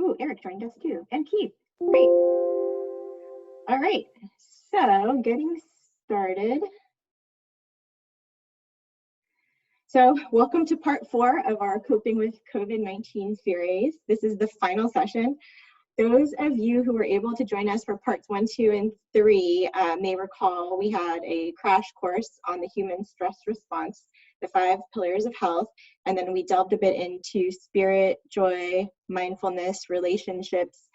Ooh, Eric joined us too, and Keith. Great. All right, so getting started. So welcome to part 4 of our Coping with COVID-19 series. This is the final session. Those of you who were able to join us for parts 1, 2, and 3 may recall we had a crash course on the human stress response, the 5 pillars of health, and then we delved a bit into spirit, joy, mindfulness, relationships,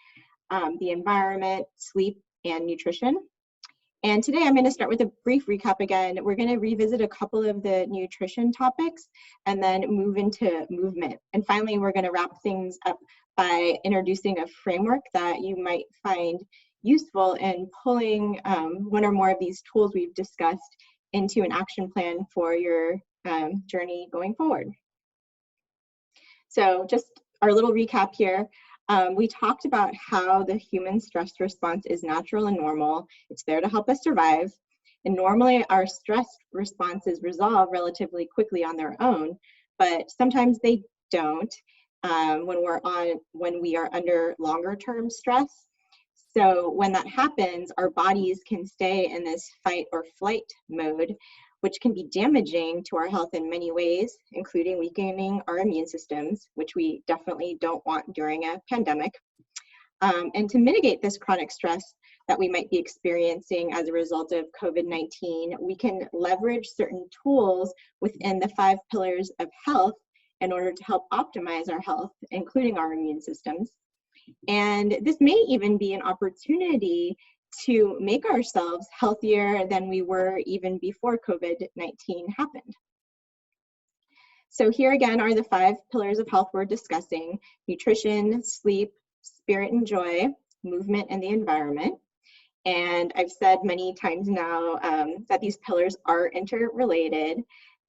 the environment, sleep, and nutrition. And today I'm going to start with a brief recap again. We're going to revisit a couple of the nutrition topics and then move into movement. And finally, we're going to wrap things up by introducing a framework that you might find useful in pulling one or more of these tools we've discussed into an action plan for your journey going forward. So just our little recap here. We talked about how the human stress response is natural and normal. It's there to help us survive. And normally our stress responses resolve relatively quickly on their own, but sometimes they don't when we are under longer term stress. So when that happens, our bodies can stay in this fight or flight mode, which can be damaging to our health in many ways, including weakening our immune systems, which we definitely don't want during a pandemic. And to mitigate this chronic stress that we might be experiencing as a result of COVID-19, we can leverage certain tools within the 5 pillars of health in order to help optimize our health, including our immune systems. And this may even be an opportunity to make ourselves healthier than we were even before COVID-19 happened. So here again are the 5 pillars of health we're discussing: nutrition, sleep, spirit and joy, movement, and the environment. And I've said many times now that these pillars are interrelated,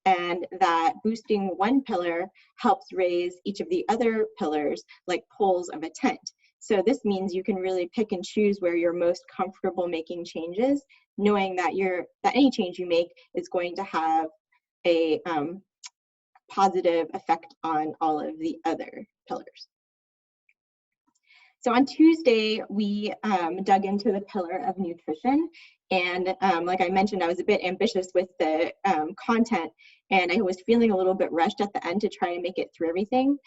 and that boosting one pillar helps raise each of the other pillars like poles of a tent. So this means you can really pick and choose where you're most comfortable making changes, knowing that any change you make is going to have a positive effect on all of the other pillars. So on Tuesday, we dug into the pillar of nutrition. And like I mentioned, I was a bit ambitious with the content, and I was feeling a little bit rushed at the end to try and make it through everything.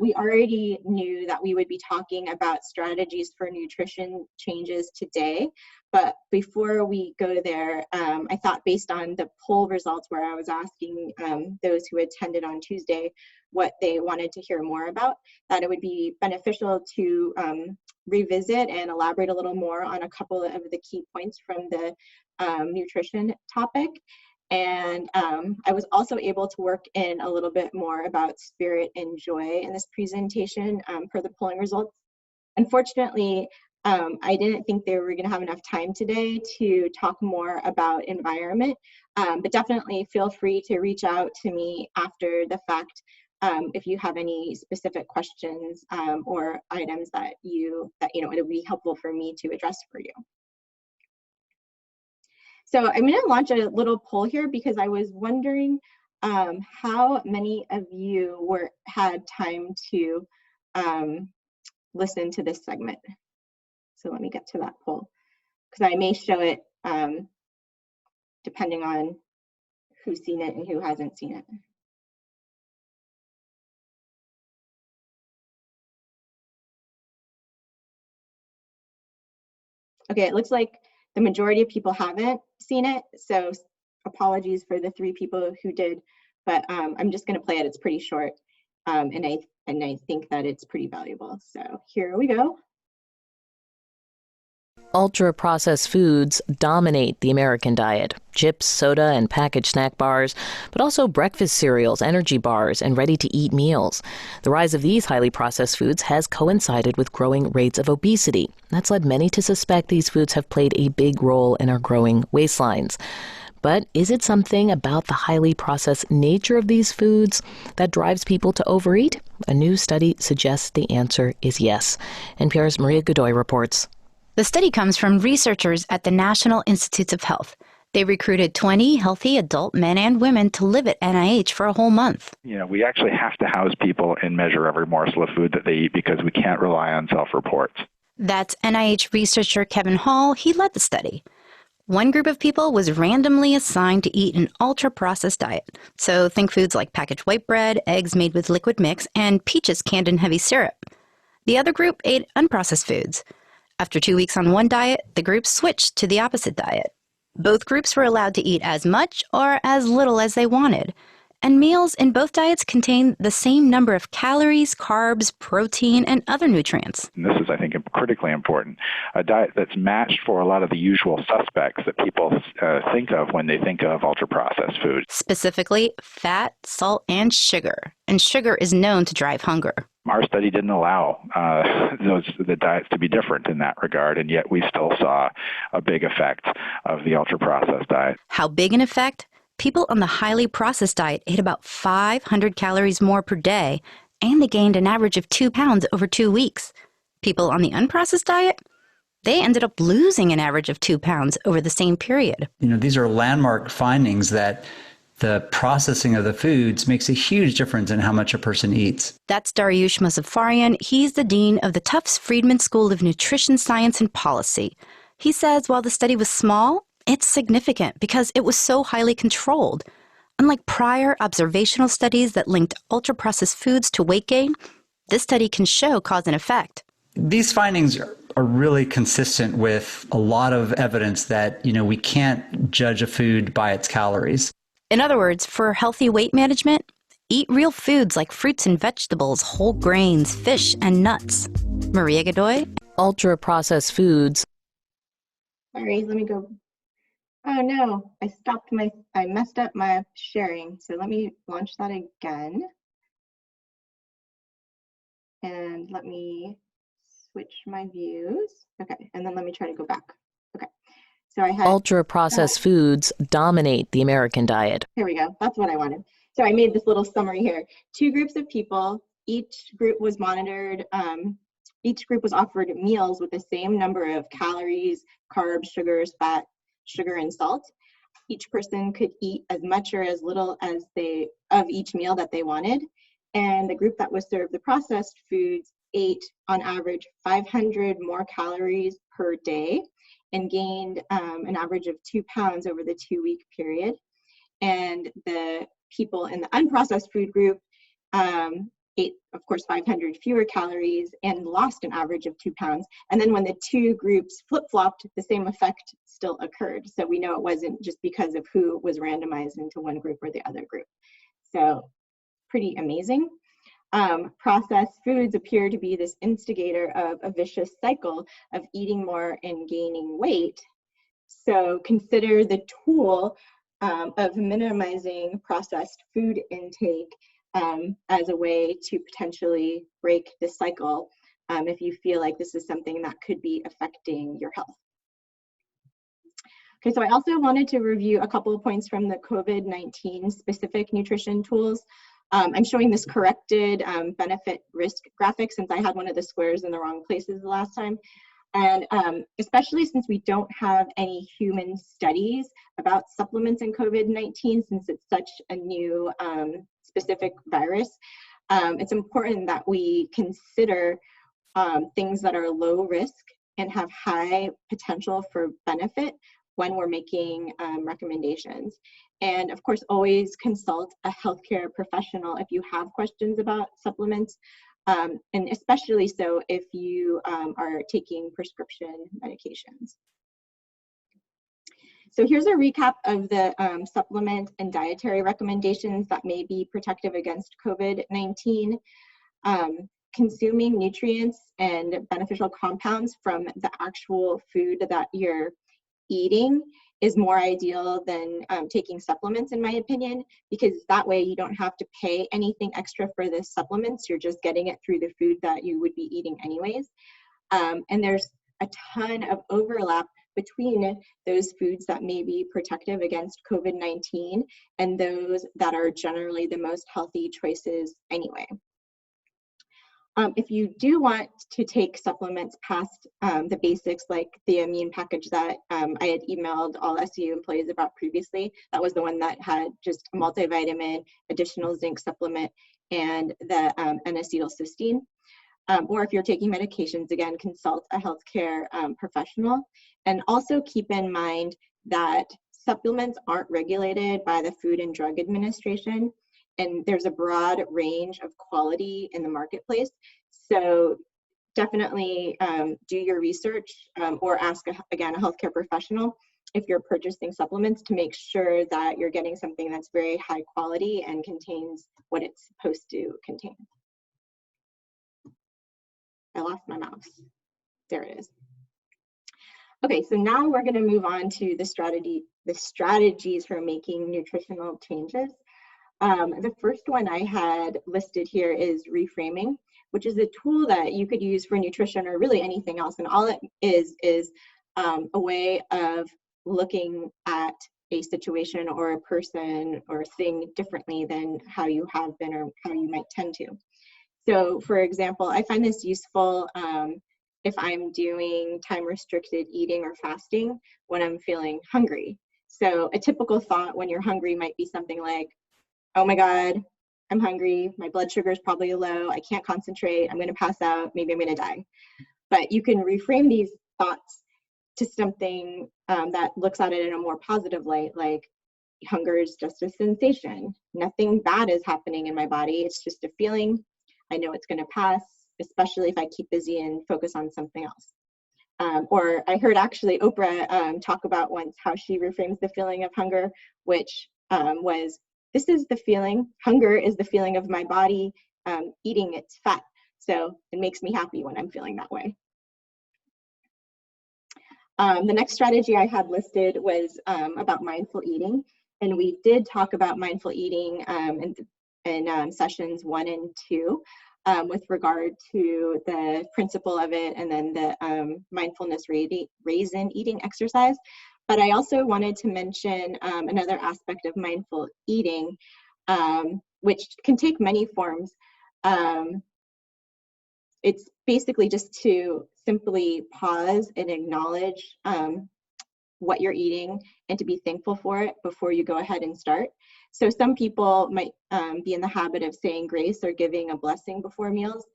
We already knew that we would be talking about strategies for nutrition changes today, but before we go there, I thought based on the poll results where I was asking those who attended on Tuesday what they wanted to hear more about, that it would be beneficial to revisit and elaborate a little more on a couple of the key points from the nutrition topic. And I was also able to work in a little bit more about spirit and joy in this presentation per the polling results. Unfortunately, I didn't think they were going to have enough time today to talk more about environment, but definitely feel free to reach out to me after the fact if you have any specific questions or items that it would be helpful for me to address for you. So I'm going to launch a little poll here because I was wondering how many of you had time to listen to this segment. So let me get to that poll because I may show it depending on who's seen it and who hasn't seen it. Okay, it looks like the majority of people haven't seen it, so apologies for the 3 people who did, but I'm just going to play it. It's pretty short, and I think that it's pretty valuable. So here we go. Ultra-processed foods dominate the American diet. Chips, soda, and packaged snack bars, but also breakfast cereals, energy bars, and ready-to-eat meals. The rise of these highly processed foods has coincided with growing rates of obesity. That's led many to suspect these foods have played a big role in our growing waistlines. But is it something about the highly processed nature of these foods that drives people to overeat? A new study suggests the answer is yes. NPR's Maria Godoy reports. The study comes from researchers at the National Institutes of Health. They recruited 20 healthy adult men and women to live at NIH for a whole month. We actually have to house people and measure every morsel of food that they eat because we can't rely on self-reports. That's NIH researcher Kevin Hall. He led the study. One group of people was randomly assigned to eat an ultra-processed diet. So think foods like packaged white bread, eggs made with liquid mix, and peaches canned in heavy syrup. The other group ate unprocessed foods. After 2 weeks on one diet, the group switched to the opposite diet. Both groups were allowed to eat as much or as little as they wanted. And meals in both diets contain the same number of calories, carbs, protein, and other nutrients. And this is, I think, critically important. A diet that's matched for a lot of the usual suspects that people think of when they think of ultra-processed food. Specifically, fat, salt, and sugar. And sugar is known to drive hunger. Our study didn't allow the diets to be different in that regard, and yet we still saw a big effect of the ultra-processed diet. How big an effect? People on the highly processed diet ate about 500 calories more per day, and they gained an average of 2 pounds over 2 weeks. People on the unprocessed diet, they ended up losing an average of 2 pounds over the same period. These are landmark findings that the processing of the foods makes a huge difference in how much a person eats. That's Dariush Mozaffarian. He's the dean of the Tufts Friedman School of Nutrition Science and Policy. He says while the study was small, it's significant because it was so highly controlled. Unlike prior observational studies that linked ultra-processed foods to weight gain, this study can show cause and effect. These findings are really consistent with a lot of evidence that, we can't judge a food by its calories. In other words, for healthy weight management, eat real foods like fruits and vegetables, whole grains, fish, and nuts. Maria Godoy? Ultra-processed foods. Sorry, let me go. Oh no, I messed up my sharing. So let me launch that again. And let me switch my views. Okay, and then let me try to go back. Okay, so I had ultra-processed foods dominate the American diet. Here we go, that's what I wanted. So I made this little summary here. 2 groups of people, each group was monitored, each group was offered meals with the same number of calories, carbs, sugars, fat, sugar, and salt. Each person could eat as much or as little as of each meal that they wanted. And the group that was served the processed foods ate on average 500 more calories per day and gained an average of 2 pounds over the 2-week period. And the people in the unprocessed food group ate, of course, 500 fewer calories and lost an average of 2 pounds. And then when the 2 groups flip-flopped, the same effect still occurred. So we know it wasn't just because of who was randomized into one group or the other group. So pretty amazing. Processed foods appear to be this instigator of a vicious cycle of eating more and gaining weight. So consider the tool of minimizing processed food intake as a way to potentially break the cycle if you feel like this is something that could be affecting your health. Okay, so I also wanted to review a couple of points from the COVID-19 specific nutrition tools. I'm showing this corrected benefit risk graphic since I had one of the squares in the wrong places the last time. And especially since we don't have any human studies about supplements in COVID-19, since it's such a new specific virus, it's important that we consider things that are low risk and have high potential for benefit when we're making recommendations. And of course, always consult a healthcare professional if you have questions about supplements, and especially so if you are taking prescription medications. So here's a recap of the supplement and dietary recommendations that may be protective against COVID-19. Consuming nutrients and beneficial compounds from the actual food that you're eating is more ideal than taking supplements, in my opinion, because that way you don't have to pay anything extra for the supplements. You're just getting it through the food that you would be eating anyways. And there's a ton of overlap between those foods that may be protective against COVID-19 and those that are generally the most healthy choices anyway. If you do want to take supplements past the basics, like the immune package that I had emailed all SU employees about previously, that was the one that had just a multivitamin, additional zinc supplement, and the N-acetylcysteine. Or if you're taking medications, again, consult a healthcare professional. And also keep in mind that supplements aren't regulated by the Food and Drug Administration, and there's a broad range of quality in the marketplace. So definitely do your research or ask, again, a healthcare professional if you're purchasing supplements to make sure that you're getting something that's very high quality and contains what it's supposed to contain. I lost my mouse. There it is. Okay, so now we're going to move on to the strategies for making nutritional changes. The first one I had listed here is reframing, which is a tool that you could use for nutrition or really anything else. And all it is a way of looking at a situation or a person or thing differently than how you have been or how you might tend to. So for example, I find this useful if I'm doing time-restricted eating or fasting when I'm feeling hungry. So a typical thought when you're hungry might be something like, oh my God, I'm hungry, my blood sugar is probably low, I can't concentrate, I'm gonna pass out, maybe I'm gonna die. But you can reframe these thoughts to something that looks at it in a more positive light, like hunger is just a sensation. Nothing bad is happening in my body, it's just a feeling. I know it's gonna pass, especially if I keep busy and focus on something else. Or I heard actually Oprah talk about once how she reframes the feeling of hunger, which was, this is the feeling, hunger is the feeling of my body eating its fat. So it makes me happy when I'm feeling that way. The next strategy I had listed was about mindful eating. And we did talk about mindful eating in sessions 1 and 2 with regard to the principle of it and then the mindfulness raisin eating exercise. But I also wanted to mention another aspect of mindful eating, which can take many forms. It's basically just to simply pause and acknowledge what you're eating and to be thankful for it before you go ahead and start. So some people might be in the habit of saying grace or giving a blessing before meals.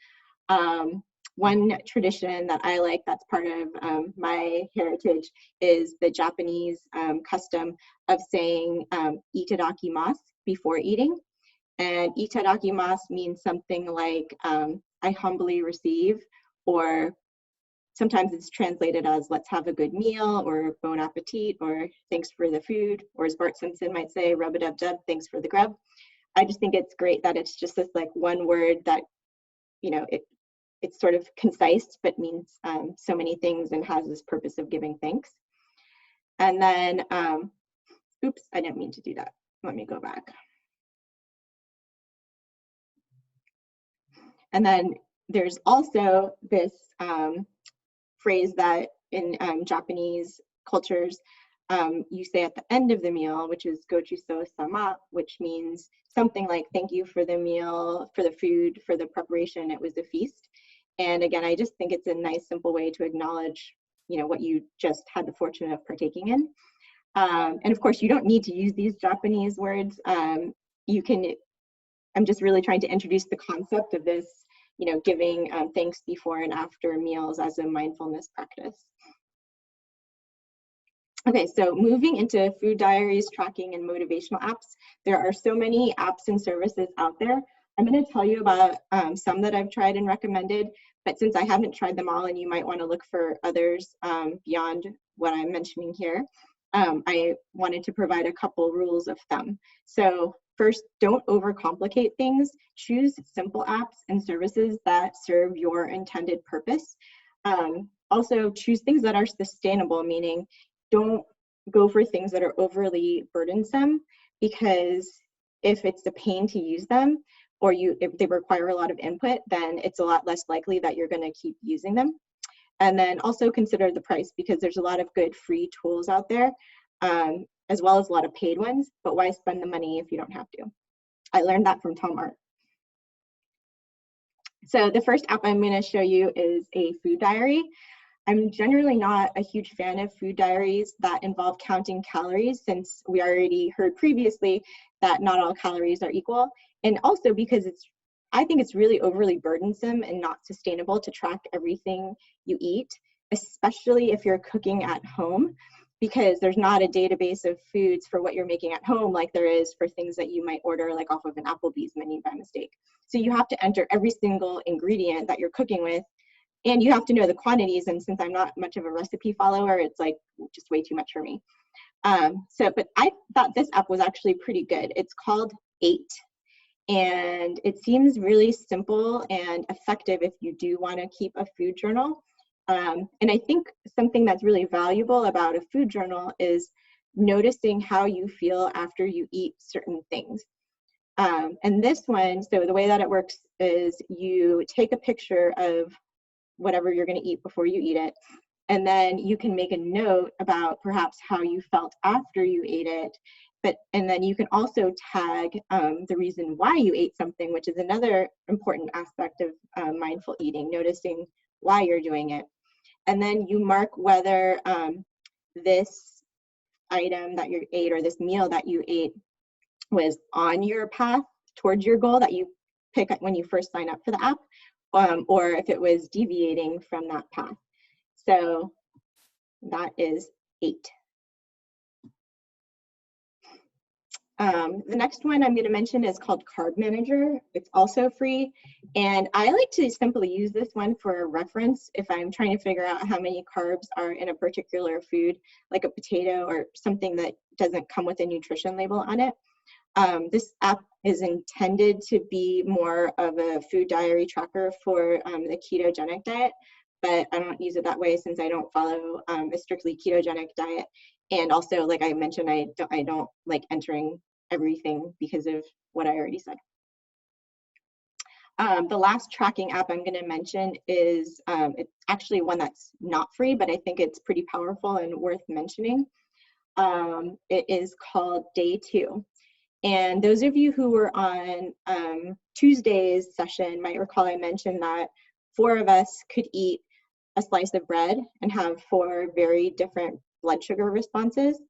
One tradition that I like that's part of my heritage is the Japanese custom of saying itadakimasu before eating. And itadakimasu means something like I humbly receive, or sometimes it's translated as let's have a good meal, or bon appetit, or thanks for the food, or as Bart Simpson might say, rub-a-dub-dub, thanks for the grub. I just think it's great that it's just this like one word that, you know, it's sort of concise, but means so many things and has this purpose of giving thanks. And then, oops, I didn't mean to do that. Let me go back. And then there's also this phrase that in Japanese cultures, you say at the end of the meal, which is gochuso sama, which means something like thank you for the meal, for the food, for the preparation, it was a feast. And again, I just think it's a nice, simple way to acknowledge, you know, what you just had the fortune of partaking in. And of course, you don't need to use these Japanese words. You can, I'm just really trying to introduce the concept of this, you know, giving thanks before and after meals as a mindfulness practice. Okay, so moving into food diaries, tracking, and motivational apps. There are so many apps and services out there. I'm going to tell you about some that I've tried and recommended, but since I haven't tried them all and you might want to look for others beyond what I'm mentioning here, I wanted to provide a couple rules of thumb. So first, don't overcomplicate things. Choose simple apps and services that serve your intended purpose. Also, choose things that are sustainable, meaning don't go for things that are overly burdensome, because if it's a pain to use them or if they require a lot of input, then it's a lot less likely that you're going to keep using them. And then also consider the price, because there's a lot of good free tools out there, as well as a lot of paid ones, but why spend the money if you don't have to? I learned that from Tom Art. So the first app I'm going to show you is a food diary. I'm generally not a huge fan of food diaries that involve counting calories, since we already heard previously that not all calories are equal. And also because I think it's really overly burdensome and not sustainable to track everything you eat, especially if you're cooking at home, because there's not a database of foods for what you're making at home like there is for things that you might order like off of an Applebee's menu by mistake. So you have to enter every single ingredient that you're cooking with, and you have to know the quantities. And since I'm not much of a recipe follower, it's like just way too much for me. But I thought this app was actually pretty good. It's called 8. And it seems really simple and effective if you do want to keep a food journal. And I think something that's really valuable about a food journal is noticing how you feel after you eat certain things. And this one, so the way that it works is you take a picture of whatever you're going to eat before you eat it, and then you can make a note about perhaps how you felt after you ate it. And then you can also tag the reason why you ate something, which is another important aspect of mindful eating, noticing why you're doing it. And then you mark whether this item that you ate or this meal that you ate was on your path towards your goal that you pick up when you first sign up for the app, or if it was deviating from that path. So that is 8. The next one I'm going to mention is called Carb Manager. It's also free, and I like to simply use this one for reference if I'm trying to figure out how many carbs are in a particular food, like a potato or something that doesn't come with a nutrition label on it. This app is intended to be more of a food diary tracker for the ketogenic diet, but I don't use it that way since I don't follow a strictly ketogenic diet. And also, like I mentioned, I don't like entering everything because of what I already said. The last tracking app I'm going to mention is it's actually one that's not free, but I think it's pretty powerful and worth mentioning. It is called Day 2. And those of you who were on Tuesday's session might recall I mentioned that 4 of us could eat a slice of bread and have 4 very different blood sugar responses.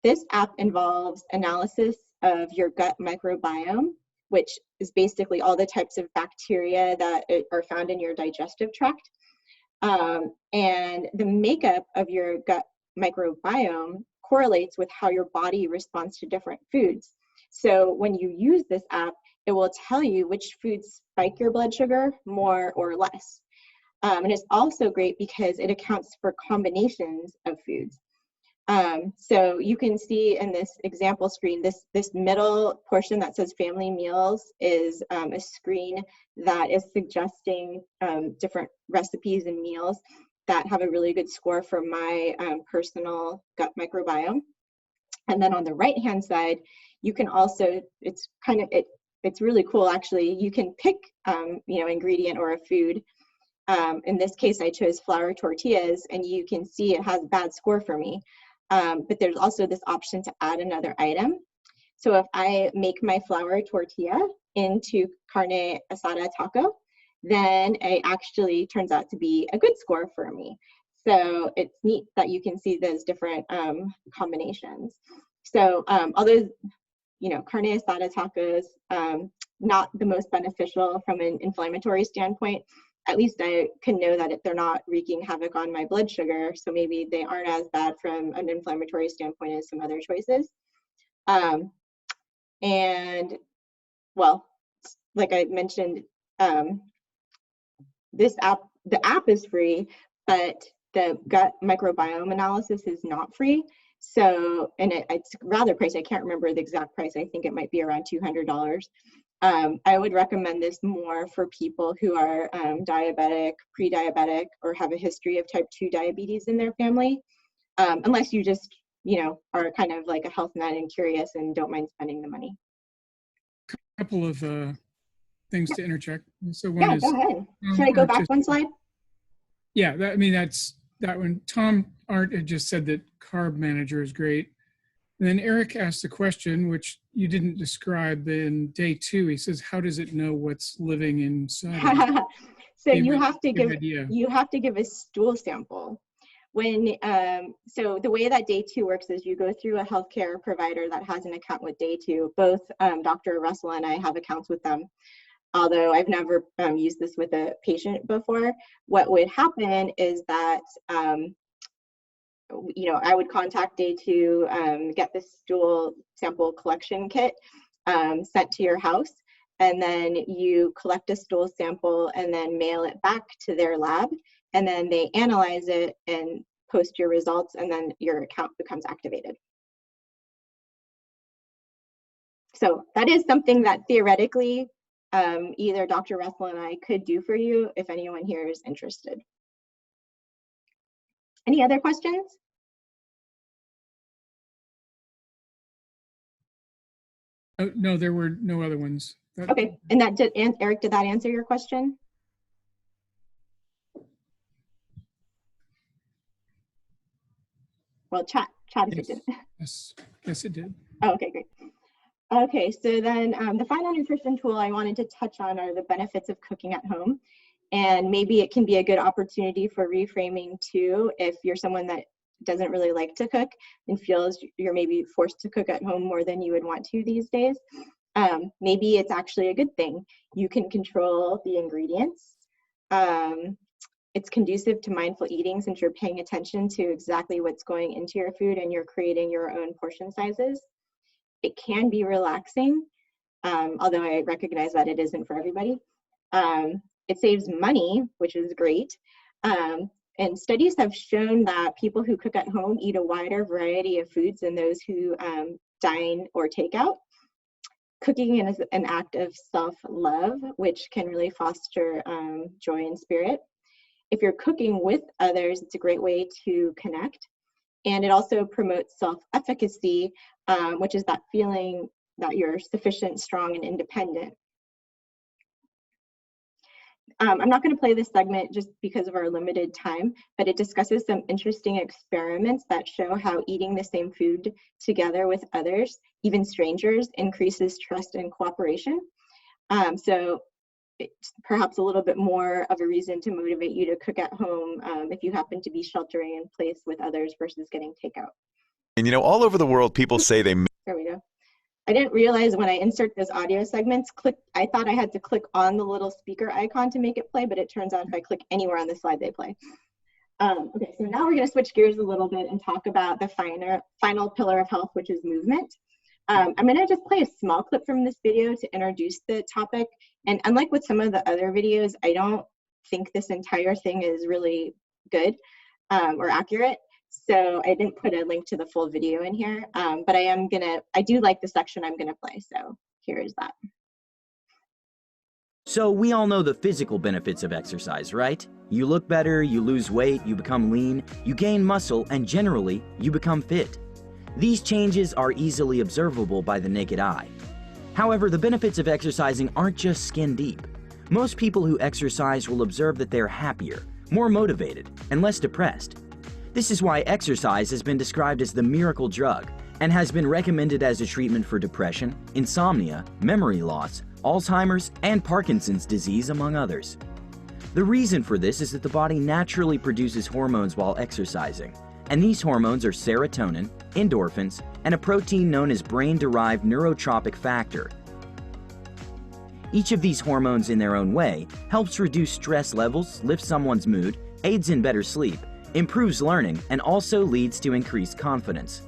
This app involves analysis of your gut microbiome, which is basically all the types of bacteria that are found in your digestive tract. And the makeup of your gut microbiome correlates with how your body responds to different foods. So when you use this app, it will tell you which foods spike your blood sugar more or less. And it's also great because it accounts for combinations of foods. So you can see in this example screen, this middle portion that says family meals is a screen that is suggesting different recipes and meals that have a really good score for my personal gut microbiome. And then on the right-hand side, you can also, it's really cool actually. You can pick, ingredient or a food. In this case, I chose flour tortillas, and you can see it has a bad score for me. But there's also this option to add another item. So if I make my flour tortilla into carne asada taco, then it actually turns out to be a good score for me. So it's neat that you can see those different combinations. So although, carne asada tacos, not the most beneficial from an inflammatory standpoint, at least I can know that they're not wreaking havoc on my blood sugar. So maybe they aren't as bad from an inflammatory standpoint as some other choices. And well, like I mentioned, the app is free, but the gut microbiome analysis is not free. So, and it's rather pricey. I can't remember the exact price. I think it might be around $200. I would recommend this more for people who are diabetic, pre-diabetic, or have a history of type 2 diabetes in their family, unless you just, are kind of like a health nut and curious and don't mind spending the money. A couple of things to interject. So one is, go ahead. Should I go back one slide? Yeah, that's that one. Tom Art had just said that Carb Manager is great. And then Eric asked a question, which you didn't describe in day 2. He says, how does it know what's living inside? So you have to give a stool sample. When so the way that day 2 works is you go through a healthcare provider that has an account with day 2. Both Dr. Russell and I have accounts with them. Although I've never used this with a patient before. What would happen is that I would contact day 2, get the stool sample collection kit sent to your house, and then you collect a stool sample and then mail it back to their lab, and then they analyze it and post your results, and then your account becomes activated. So that is something that theoretically either Dr. Russell and I could do for you if anyone here is interested. Any other questions? Oh, no, there were no other ones. Okay, and Eric, did that answer your question? Well, chat if it didn't. Yes, it did. Oh, okay, great. Okay, so then the final nutrition tool I wanted to touch on are the benefits of cooking at home. And maybe it can be a good opportunity for reframing too, if you're someone that doesn't really like to cook and feels you're maybe forced to cook at home more than you would want to these days. Maybe it's actually a good thing. You can control the ingredients. It's conducive to mindful eating since you're paying attention to exactly what's going into your food and you're creating your own portion sizes. It can be relaxing, although I recognize that it isn't for everybody. It saves money, which is great. And studies have shown that people who cook at home eat a wider variety of foods than those who dine or take out. Cooking is an act of self-love, which can really foster joy and spirit. If you're cooking with others, it's a great way to connect. And it also promotes self-efficacy, which is that feeling that you're sufficient, strong, and independent. I'm not going to play this segment just because of our limited time, but it discusses some interesting experiments that show how eating the same food together with others, even strangers, increases trust and cooperation. So it's perhaps a little bit more of a reason to motivate you to cook at home if you happen to be sheltering in place with others versus getting takeout. And all over the world, people say they... There we go. I didn't realize when I insert those audio segments, I thought I had to click on the little speaker icon to make it play, but it turns out if I click anywhere on the slide, they play. Okay, so now we're going to switch gears a little bit and talk about the final pillar of health, which is movement. I'm going to just play a small clip from this video to introduce the topic. And unlike with some of the other videos, I don't think this entire thing is really good or accurate. So I didn't put a link to the full video in here, but I do like the section I'm gonna play, so here is that. So we all know the physical benefits of exercise, right? You look better, you lose weight, you become lean, you gain muscle, and generally, you become fit. These changes are easily observable by the naked eye. However, the benefits of exercising aren't just skin deep. Most people who exercise will observe that they're happier, more motivated, and less depressed. This is why exercise has been described as the miracle drug and has been recommended as a treatment for depression, insomnia, memory loss, Alzheimer's, and Parkinson's disease, among others. The reason for this is that the body naturally produces hormones while exercising, and these hormones are serotonin, endorphins, and a protein known as brain-derived neurotrophic factor. Each of these hormones in their own way helps reduce stress levels, lifts someone's mood, aids in better sleep, improves learning, and also leads to increased confidence.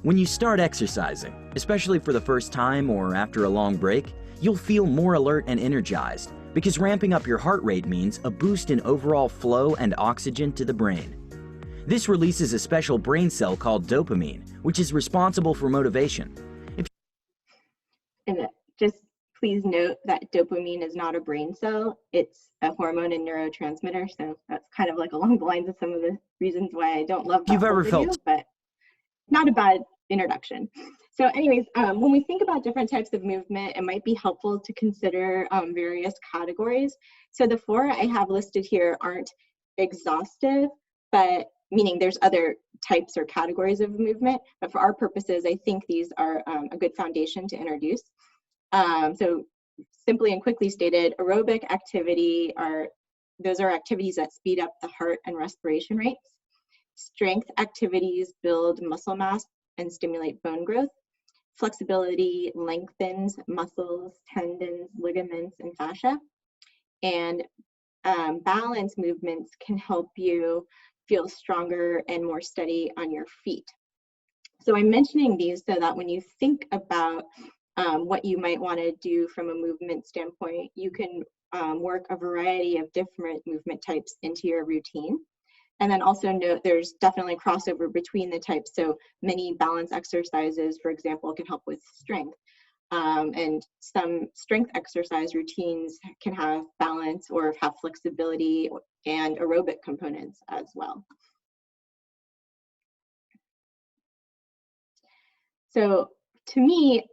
When you start exercising, especially for the first time or after a long break, you'll feel more alert and energized because ramping up your heart rate means a boost in overall flow and oxygen to the brain. This releases a special brain cell called dopamine, which is responsible for motivation. And just please note that dopamine is not a brain cell. It's a hormone and neurotransmitter. So that's kind of like along the lines of some of the reasons why I don't love that video, but not a bad introduction. So anyways, when we think about different types of movement, it might be helpful to consider various categories. So the 4 I have listed here aren't exhaustive, but meaning there's other types or categories of movement, but for our purposes, I think these are a good foundation to introduce. So simply and quickly stated, aerobic activity those are activities that speed up the heart and respiration rates. Strength activities build muscle mass and stimulate bone growth. Flexibility lengthens muscles, tendons, ligaments, and fascia. And balance movements can help you feel stronger and more steady on your feet. So I'm mentioning these so that when you think about what you might want to do from a movement standpoint, you can work a variety of different movement types into your routine. And then also note there's definitely crossover between the types. So many balance exercises, for example, can help with strength. And some strength exercise routines can have balance or have flexibility and aerobic components as well. So to me,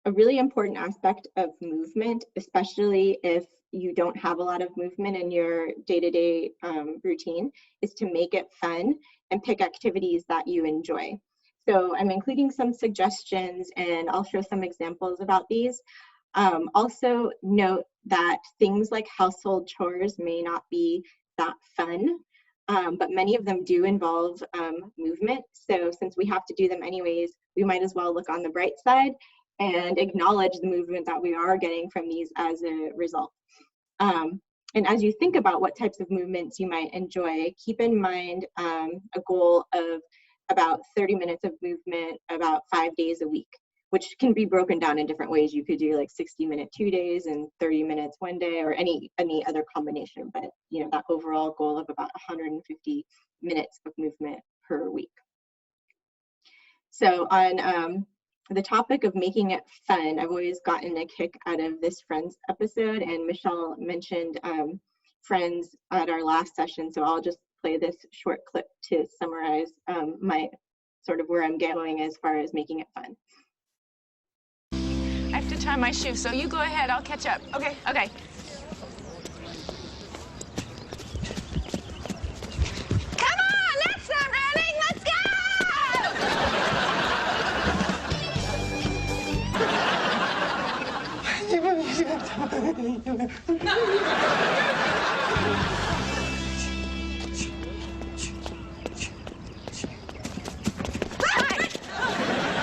a really important aspect of movement, especially if you don't have a lot of movement in your day-to-day routine, is to make it fun and pick activities that you enjoy. So I'm including some suggestions and I'll show some examples about these. Also note that things like household chores may not be that fun, but many of them do involve movement. So since we have to do them anyways, we might as well look on the bright side and acknowledge the movement that we are getting from these as a result. And as you think about what types of movements you might enjoy, keep in mind a goal of about 30 minutes of movement about 5 days a week, which can be broken down in different ways. You could do like 60-minute 2 days and 30 minutes 1 day, or any other combination, but you know, that overall goal of about 150 minutes of movement per week. So on the topic of making it fun, I've always gotten a kick out of this Friends episode, and Michelle mentioned Friends at our last session, so I'll just play this short clip to summarize my sort of where I'm going as far as making it fun. I have to tie my shoe, so you go ahead, I'll catch up. Okay, okay. Come on, that's not running, let's go!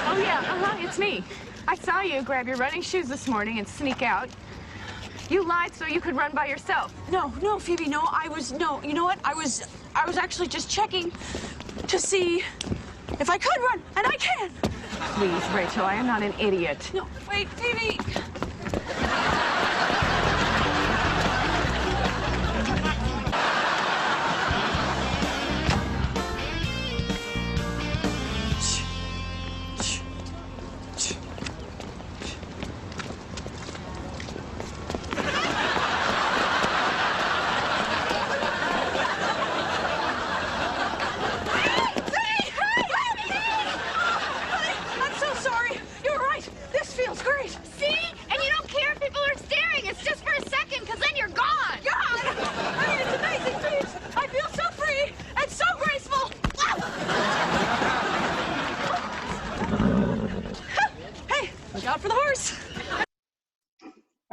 Oh yeah, it's me. I saw you grab your running shoes this morning and sneak out. You lied so you could run by yourself. No, Phoebe, no, you know what? I was actually just checking to see if I could run, and I can. Please, Rachel, I am not an idiot. No, wait, Phoebe.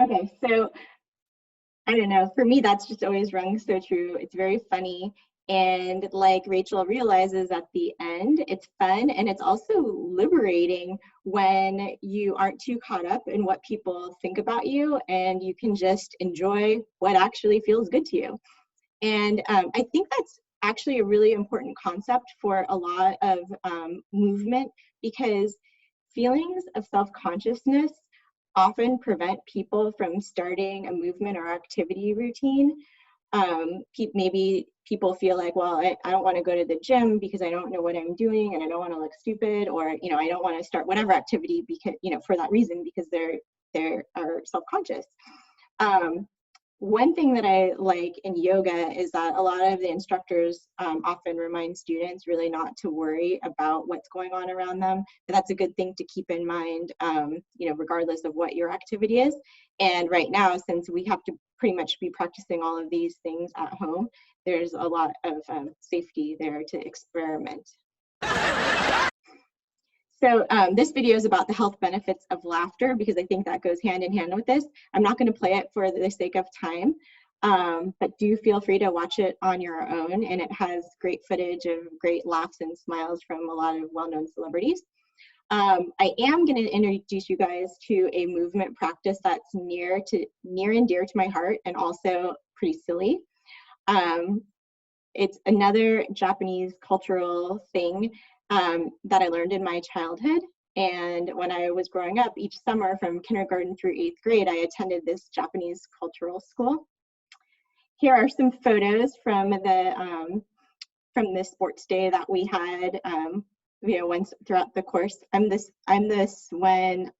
Okay, so I don't know, for me that's just always rung so true. It's very funny, and like Rachel realizes at the end, it's fun and it's also liberating when you aren't too caught up in what people think about you and you can just enjoy what actually feels good to you. And I think that's actually a really important concept for a lot of movement, because feelings of self-consciousness often prevent people from starting a movement or activity routine. Maybe people feel like, well, I don't want to go to the gym because I don't know what I'm doing and I don't want to look stupid, or I don't want to start whatever activity because for that reason, because they are self-conscious. One thing that I like in yoga is that a lot of the instructors often remind students really not to worry about what's going on around them. And that's a good thing to keep in mind, regardless of what your activity is. And right now, since we have to pretty much be practicing all of these things at home, there's a lot of safety there to experiment. So this video is about the health benefits of laughter, because I think that goes hand in hand with this. I'm not going to play it for the sake of time, but do feel free to watch it on your own. And it has great footage of great laughs and smiles from a lot of well-known celebrities. I am going to introduce you guys to a movement practice that's near and dear to my heart, and also pretty silly. It's another Japanese cultural thing that I learned in my childhood. And when I was growing up, each summer from kindergarten through 8th grade, I attended this Japanese cultural school. Here are some photos from the sports day that we had, once throughout the course. I'm this when,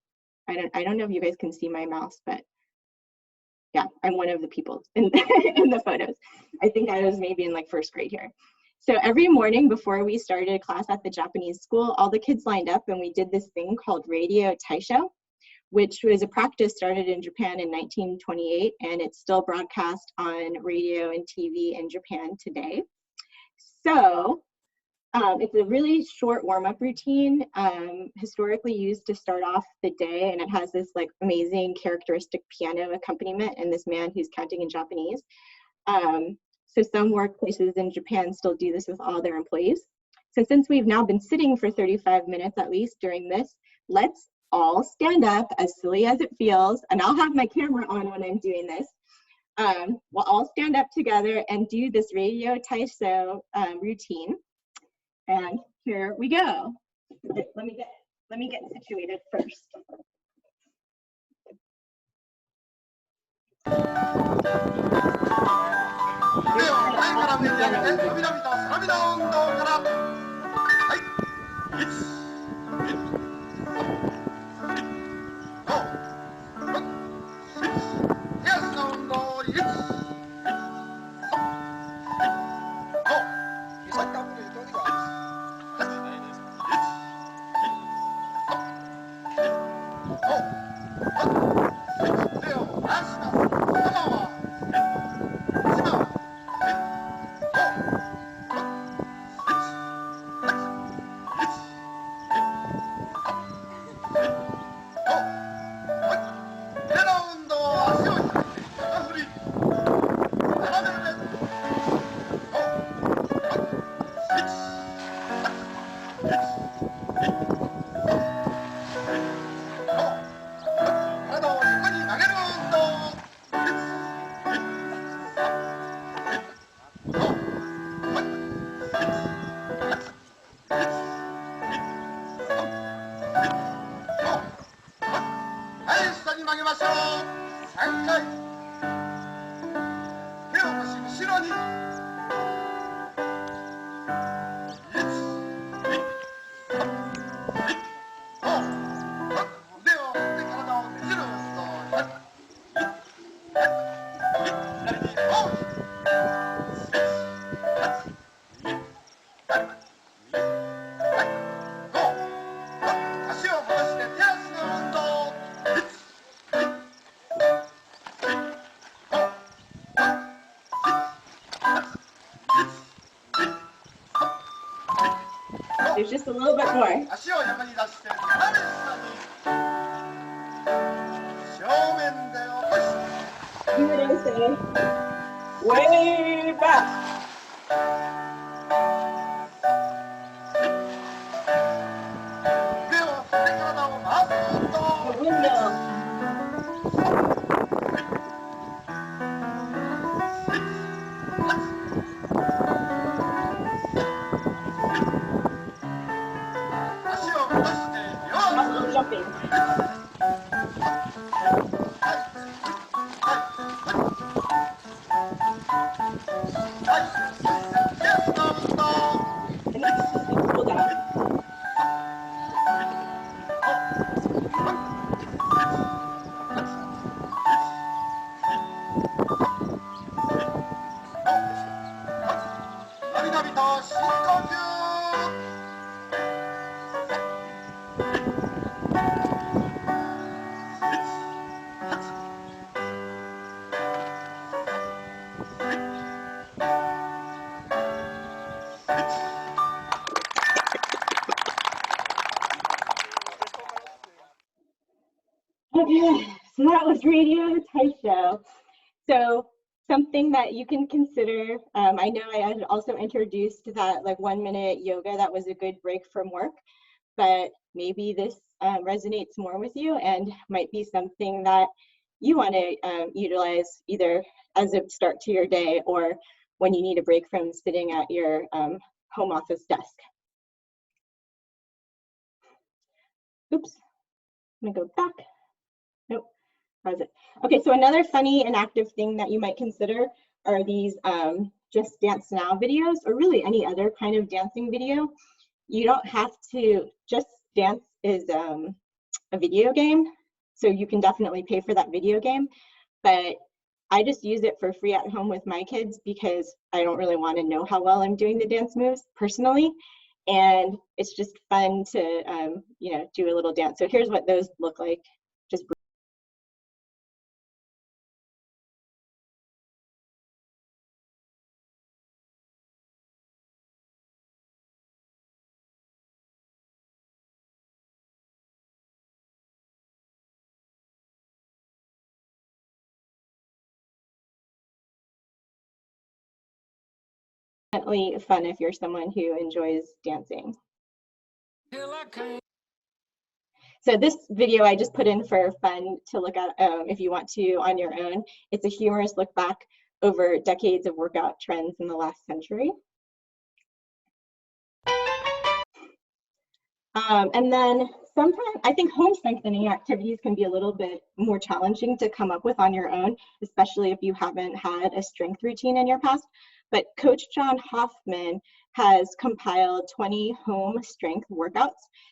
I don't know if you guys can see my mouse, but yeah, I'm one of the people in the photos. I think I was maybe in like 1st grade here. So every morning before we started class at the Japanese school, all the kids lined up and we did this thing called radio taisho, which was a practice started in Japan in 1928, and it's still broadcast on radio and TV in Japan today. So it's a really short warm-up routine, historically used to start off the day, and it has this like amazing characteristic piano accompaniment and this man who's counting in Japanese. So some workplaces in Japan still do this with all their employees. So since we've now been sitting for 35 minutes at least during this, let's all stand up, as silly as it feels, and I'll have my camera on when I'm doing this. We'll all stand up together and do this radio taisho routine. And here we go. Let me get situated first. There's just a little bit more. Do what I say. Way back. The windmill. Jumping. Okay, so that was Radio Type Show. So something that you can consider, I know I had also introduced that like 1-minute yoga that was a good break from work, but maybe this resonates more with you and might be something that you want to utilize either as a start to your day or when you need a break from sitting at your home office desk. Oops, I'm gonna go back. Nope, how's it? Okay, so another funny and active thing that you might consider are these Just Dance Now videos, or really any other kind of dancing video. You don't have to, Just Dance is a video game, so you can definitely pay for that video game, but I just use it for free at home with my kids because I don't really want to know how well I'm doing the dance moves personally, and it's just fun to you know, do a little dance. So here's what those look like. Just definitely fun if you're someone who enjoys dancing. So this video I just put in for fun to look at if you want to on your own. It's a humorous look back over decades of workout trends in the last century. And then sometimes I think home strengthening activities can be a little bit more challenging to come up with on your own, especially if you haven't had a strength routine in your past. But Coach John Hoffman has compiled 20 home strength workouts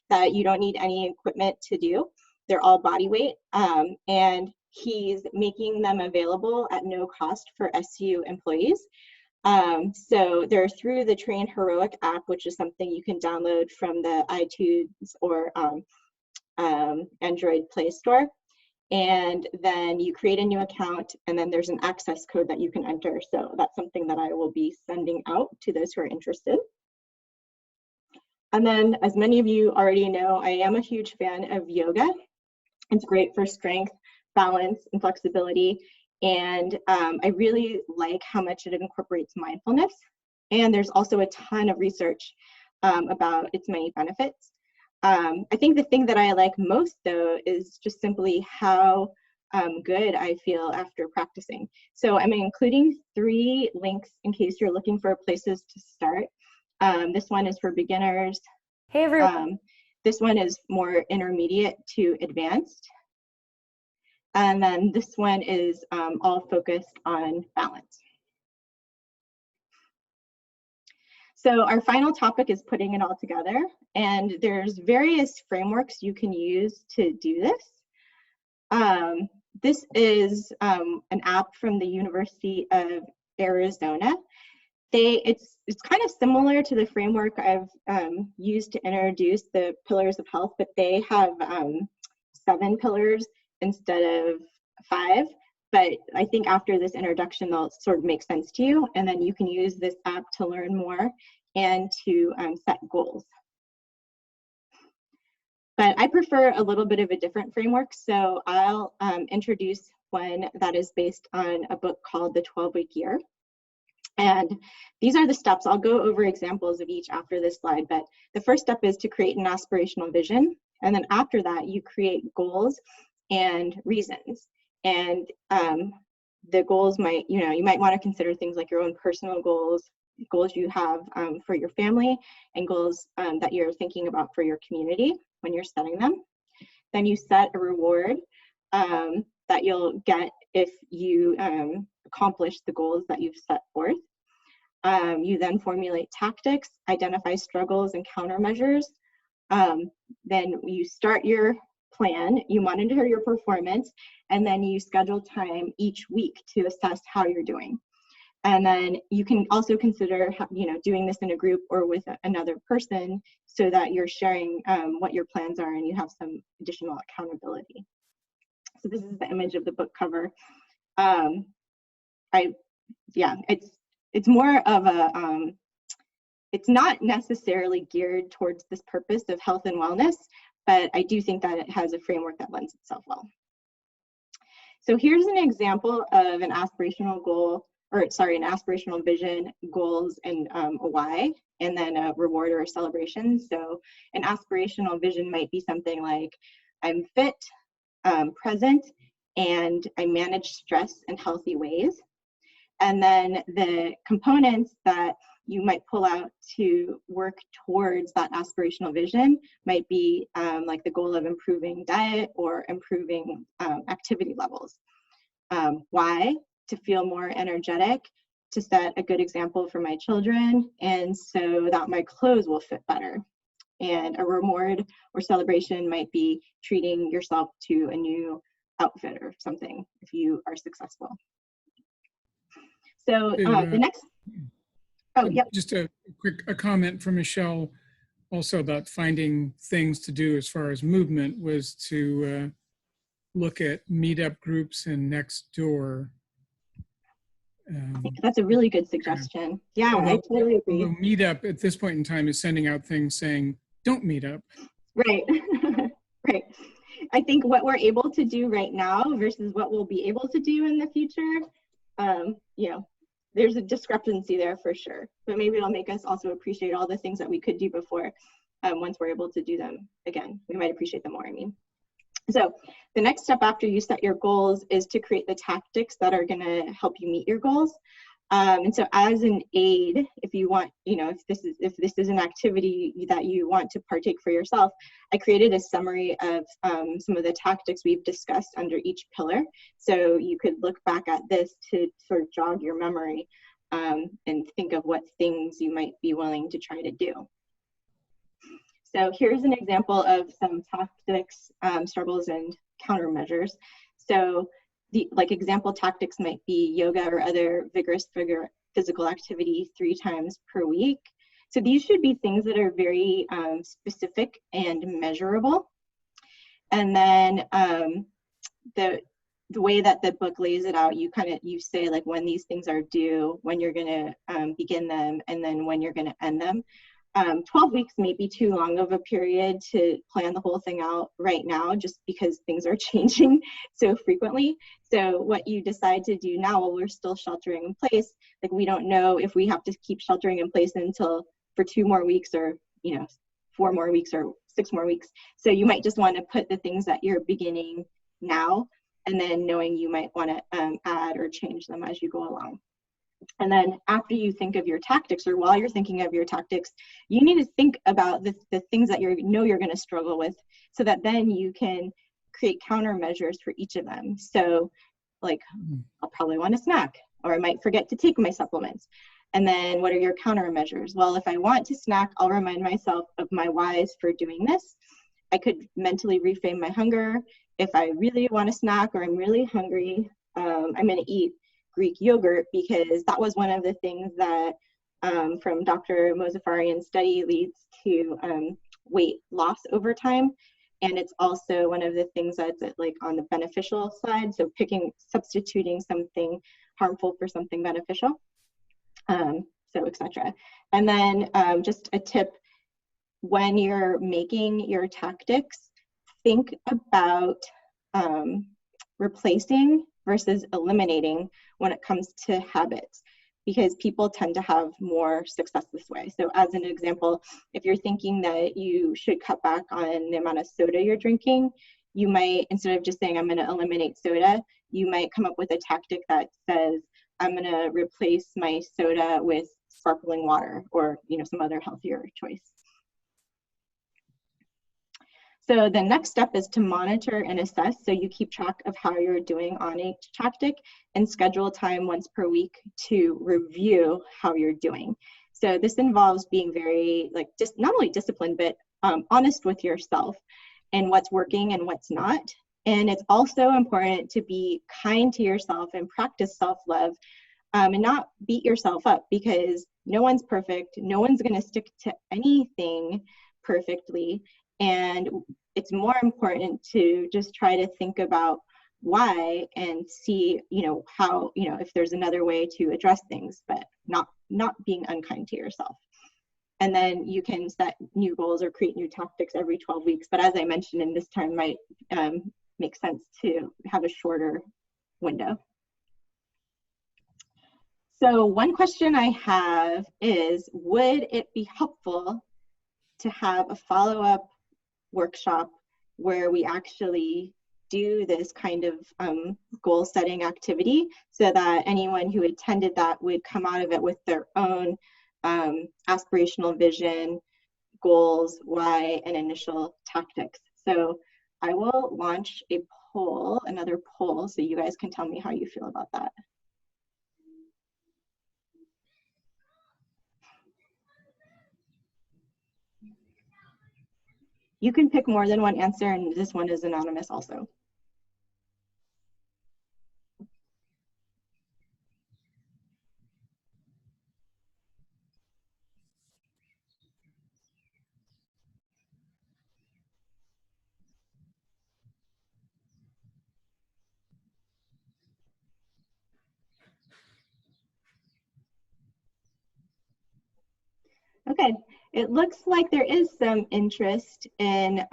that you don't need any equipment to do. They're all body weight, and he's making them available at no cost for SU employees. So they're through the Train Heroic app, which is something you can download from the iTunes or Android Play Store. And then you create a new account, and then there's an access code that you can enter. So that's something that I will be sending out to those who are interested. And then, as many of you already know, I am a huge fan of yoga. It's great for strength, balance, and flexibility. And I really like how much it incorporates mindfulness. And there's also a ton of research about its many benefits. I think the thing that I like most, though, is just simply how good I feel after practicing. So I'm including 3 links in case you're looking for places to start. This one is for beginners. Hey, everyone. This one is more intermediate to advanced. And then this one is all focused on balance. So our final topic is putting it all together. And there's various frameworks you can use to do this. This is an app from the University of Arizona. It's kind of similar to the framework I've used to introduce the pillars of health, but they have 7 pillars instead of 5. But I think after this introduction, they'll sort of make sense to you, and then you can use this app to learn more and to set goals. But I prefer a little bit of a different framework, so I'll introduce one that is based on a book called The 12-Week Year. And these are the steps. I'll go over examples of each after this slide, but the first step is to create an aspirational vision. And then after that, you create goals and reasons. And the goals might, you might want to consider things like your own personal goals, goals you have for your family, and goals that you're thinking about for your community when you're setting them. Then you set a reward that you'll get if you accomplish the goals that you've set forth. You then formulate tactics, identify struggles and countermeasures. Then you start your plan, you monitor your performance, and then you schedule time each week to assess how you're doing. And then you can also consider, doing this in a group or with another person so that you're sharing what your plans are and you have some additional accountability. So this is the image of the book cover. It's more of a, it's not necessarily geared towards this purpose of health and wellness, but I do think that it has a framework that lends itself well. So here's an example of an aspirational goal, or sorry, an aspirational vision, goals, and a why, and then a reward or a celebration. So an aspirational vision might be something like, I'm fit, present, and I manage stress in healthy ways. And then the components that you might pull out to work towards that aspirational vision might be like the goal of improving diet or improving activity levels. Why? To feel more energetic, to set a good example for my children, and so that my clothes will fit better. And a reward or celebration might be treating yourself to a new outfit or something if you are successful. So the next, oh, yep. Just a quick comment from Michelle also about finding things to do as far as movement was to look at meetup groups and Nextdoor. That's a really good suggestion. Yeah, I totally agree. Meetup at this point in time is sending out things saying, don't meet up. Right, right. I think what we're able to do right now versus what we'll be able to do in the future, you know, there's a discrepancy there for sure. But maybe it'll make us also appreciate all the things that we could do before once we're able to do them again. We might appreciate them more, I mean. So the next step after you set your goals is to create the tactics that are going to help you meet your goals. And so as an aid, if you want, you know, if this is an activity that you want to partake for yourself, I created a summary of some of the tactics we've discussed under each pillar. So you could look back at this to sort of jog your memory and think of what things you might be willing to try to do. So here's an example of some tactics, struggles, and countermeasures. So the example tactics might be yoga or other vigorous physical activity 3 times per week. So these should be things that are very specific and measurable. And then the way that the book lays it out, you say like when these things are due, when you're going to begin them, and then when you're going to end them. 12 weeks may be too long of a period to plan the whole thing out right now, just because things are changing so frequently. So what you decide to do now, while we're still sheltering in place, like we don't know if we have to keep sheltering in place until for 2 more weeks or, you know, 4 more weeks or 6 more weeks. So you might just want to put the things that you're beginning now, and then knowing you might want to add or change them as you go along. And then after you think of your tactics, or while you're thinking of your tactics, you need to think about the things that you're going to struggle with, so that then you can create countermeasures for each of them. So like, I'll probably want a snack, or I might forget to take my supplements. And then what are your countermeasures? Well, if I want to snack, I'll remind myself of my whys for doing this. I could mentally reframe my hunger. If I really want a snack or I'm really hungry, I'm going to eat Greek yogurt, because that was one of the things that from Dr. Mozaffarian's study leads to weight loss over time. And it's also one of the things that's like on the beneficial side. So substituting something harmful for something beneficial, so etc. And then just a tip, when you're making your tactics, think about replacing versus eliminating when it comes to habits, because people tend to have more success this way. So as an example, if you're thinking that you should cut back on the amount of soda you're drinking, you might, instead of just saying I'm going to eliminate soda, you might come up with a tactic that says I'm going to replace my soda with sparkling water, or some other healthier choice. So the next step is to monitor and assess, so you keep track of how you're doing on each tactic, and schedule time once per week to review how you're doing. So this involves being very just not only disciplined, but honest with yourself and what's working and what's not. And it's also important to be kind to yourself and practice self-love, and not beat yourself up, because no one's perfect. No one's going to stick to anything perfectly. And it's more important to just try to think about why and see, how, if there's another way to address things, but not being unkind to yourself. And then you can set new goals or create new tactics every 12 weeks. But as I mentioned, in this time might make sense to have a shorter window. So one question I have is, would it be helpful to have a follow-up workshop where we actually do this kind of goal setting activity, so that anyone who attended that would come out of it with their own aspirational vision, goals, why, and initial tactics. So I will launch a poll, another poll, so you guys can tell me how you feel about that. You can pick more than one answer, and this one is anonymous also. Okay, it looks like there is some interest in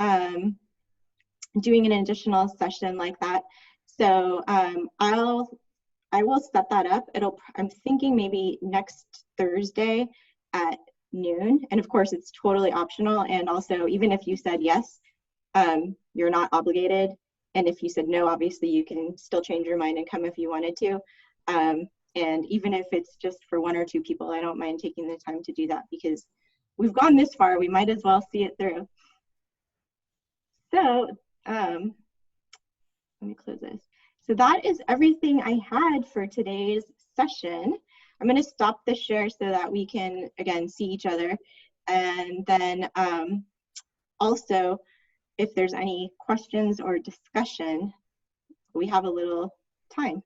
doing an additional session like that. So I will set that up. I'm thinking maybe next Thursday at noon. And of course, it's totally optional. And also, even if you said yes, you're not obligated. And if you said no, obviously you can still change your mind and come if you wanted to. And even if it's just for 1 or 2 people, I don't mind taking the time to do that, because we've gone this far, we might as well see it through. So let me close this. So that is everything I had for today's session. I'm going to stop the share so that we can, again, see each other. And then also, if there's any questions or discussion, we have a little time.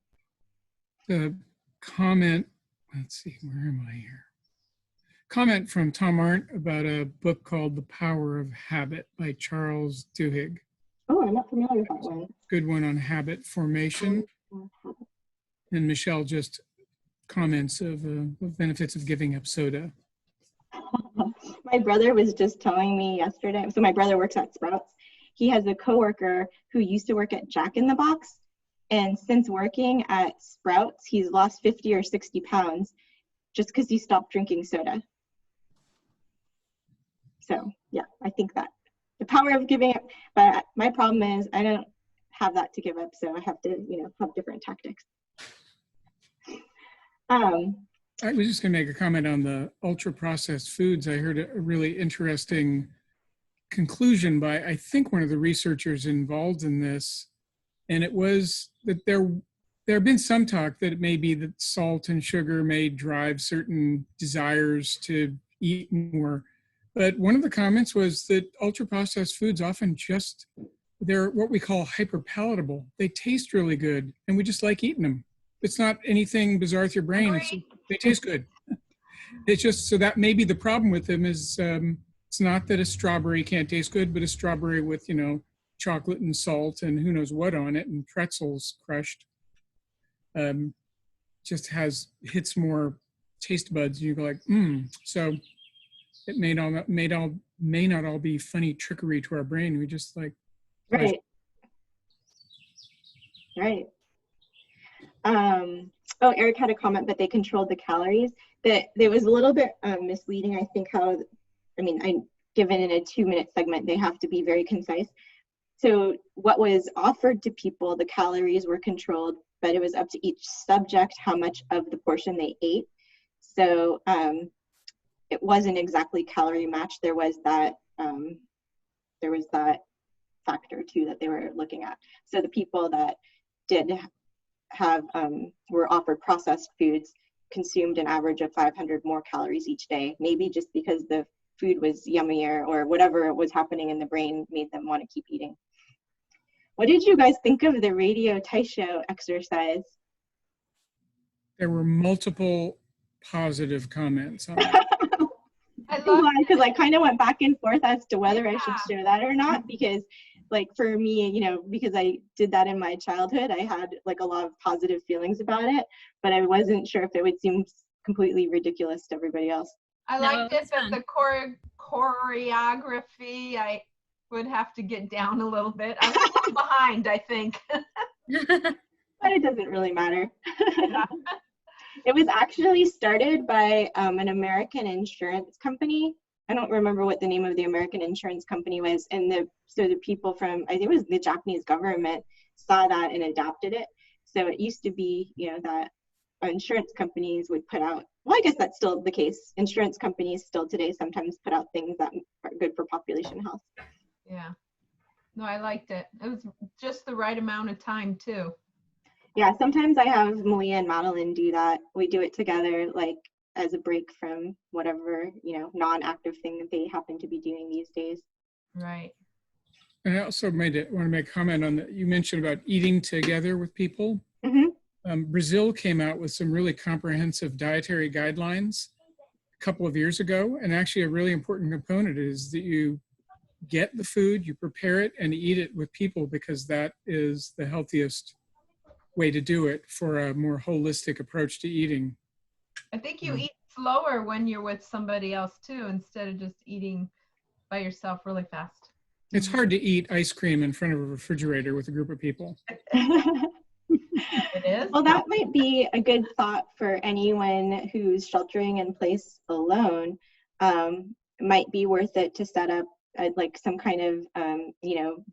The comment, let's see, where am I here? Comment from Tom Arndt about a book called The Power of Habit by Charles Duhigg. Oh, I'm not familiar with that one. Good one on habit formation. And Michelle just comments of the benefits of giving up soda. My brother was just telling me yesterday, so my brother works at Sprouts. He has a coworker who used to work at Jack in the Box. And since working at Sprouts, he's lost 50 or 60 pounds just because he stopped drinking soda. So yeah, I think that the power of giving up, but my problem is I don't have that to give up. So I have to, have different tactics. I was just gonna make a comment on the ultra processed foods. I heard a really interesting conclusion by, I think, one of the researchers involved in this. And it was that there have been some talk that it may be that salt and sugar may drive certain desires to eat more. But one of the comments was that ultra-processed foods often they're what we call hyperpalatable. They taste really good, and we just like eating them. It's not anything bizarre with your brain. They taste good. It's just, so that may be the problem with them is it's not that a strawberry can't taste good, but a strawberry with, chocolate and salt and who knows what on it and pretzels crushed just hits more taste buds, and you go like, So it may not all be funny trickery to our brain. We just like right. Oh, Eric had a comment that they controlled the calories. That it was a little bit misleading. I think given in a 2-minute segment, they have to be very concise. So what was offered to people, the calories were controlled, but it was up to each subject how much of the portion they ate. So it wasn't exactly calorie match. There was that factor too that they were looking at. So the people that did have were offered processed foods consumed an average of 500 more calories each day, maybe just because the food was yummier or whatever was happening in the brain made them want to keep eating. What did you guys think of the radio Taisho exercise? There were multiple positive comments on it. Because I kind of went back and forth as to whether I should share that or not, because like for me, because I did that in my childhood, I had like a lot of positive feelings about it, but I wasn't sure if it would seem completely ridiculous to everybody else. I liked it, but the choreography, I would have to get down a little bit. I'm a little behind, I think. But it doesn't really matter. It was actually started by an American insurance company. I don't remember what the name of the American insurance company was. And so the people from, I think it was the Japanese government, saw that and adopted it. So it used to be, that insurance companies would put out, well, I guess that's still the case. Insurance companies still today sometimes put out things that are good for population health. Yeah. No, I liked it. It was just the right amount of time too. Yeah, sometimes I have Malia and Madeline do that. We do it together, like as a break from whatever, non-active thing that they happen to be doing these days. Right. And I also want to make a comment on that. You mentioned about eating together with people. Mm-hmm. Brazil came out with some really comprehensive dietary guidelines a couple of years ago. And actually a really important component is that you get the food, you prepare it, and eat it with people, because that is the healthiest way to do it for a more holistic approach to eating. I think you eat slower when you're with somebody else too, instead of just eating by yourself really fast. It's hard to eat ice cream in front of a refrigerator with a group of people. It is? Well, that might be a good thought for anyone who's sheltering in place alone. Might be worth it to set up like some kind of,